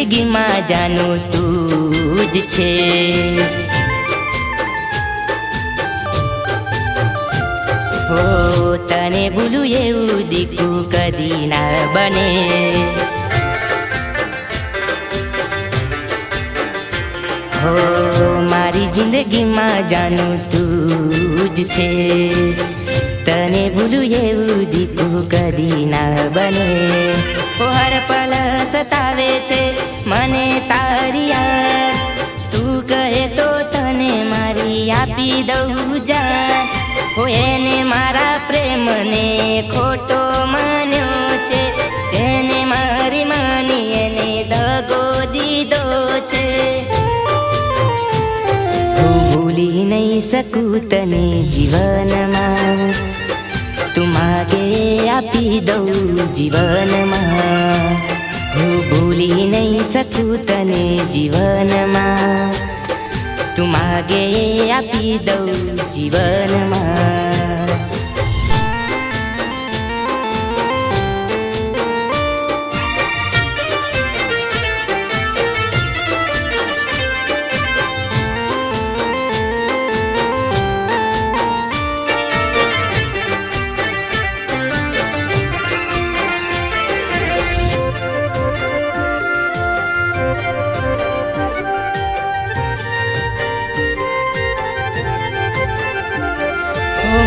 જિંદગીમાં જાનું તું જ છે. હો તને ભૂલું એવું દીકું કદી ના બને. હો મારી જિંદગીમાં જાનું તું જ છે. તને ભૂલું એવું દીકું કદી ના બને. ઓ હર પલ સતાવે છે મને તારી યાદ. તું કહે તો તને મારી આપી દઉં જાન. હો એને મારા પ્રેમને ખોટો માન્યો છે. જેને મારી માની એને દગો દીધો છે. હું ભૂલી નહીં શકું તને જીવનમાં. તું માગે આપી દઉં જીવનમાં. હું ભૂલી નહીં શકું તને જીવનમાં. તું માગે આપી દઉં જીવનમાં.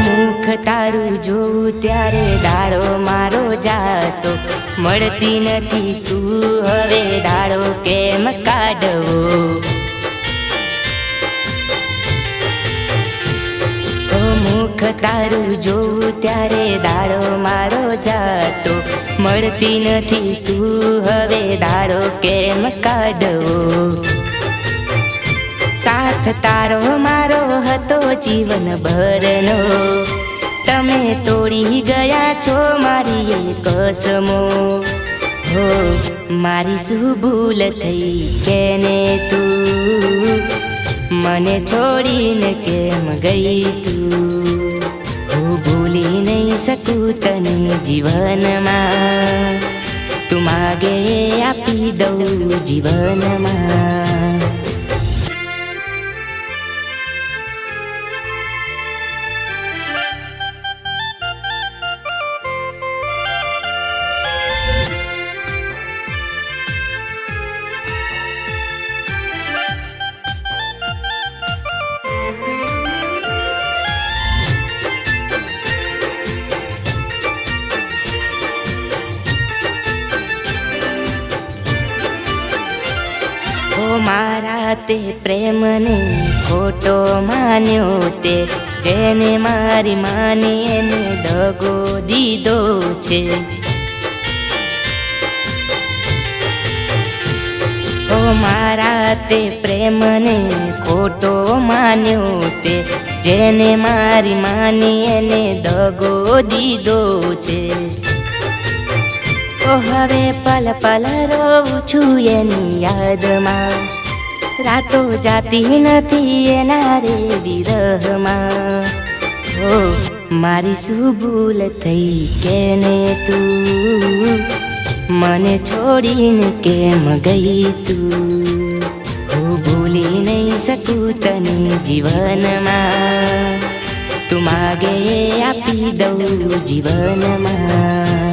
મુખ તારું જોઉં ત્યારે દાડો મારો જાતો. મળતી નથી તું હવે દાડો કેમ કાઢવો. મુખ તારું જોઉં ત્યારે દાડો મારો જાતો. મળતી નથી તું હવે દાડો કેમ કાઢવો. સાથ તારો મારો હતો જીવન ભરનો. તમે તોડી ગયા છો મારી એ કસમો. હો મારી શું ભૂલ થઈ કેને તું. મને છોડીને કેમ ગઈ તું. હું ભૂલી નહીં શકું તને જીવનમાં. તું માગે આપી દઉં જીવનમાં. મારા તે પ્રેમને ખોટો માન્યો તે. જેને મારી માની એને દગો દીધો છે. ઓ મારા તે પ્રેમને ખોટો માન્યો તે. જેને મારી માની એને દગો દીધો છે. ઓ હવે પલ પલ રોઉં છું એની યાદમાં. રાતો જાતી નથી એના રે વિરહમાં. હો મારી શું ભૂલ થઈ કેને તું. મને છોડીને કેમ ગઈ તું. હું ભૂલી નહીં શકું તને જીવનમાં. તું માગે આપી દઉં જીવનમાં.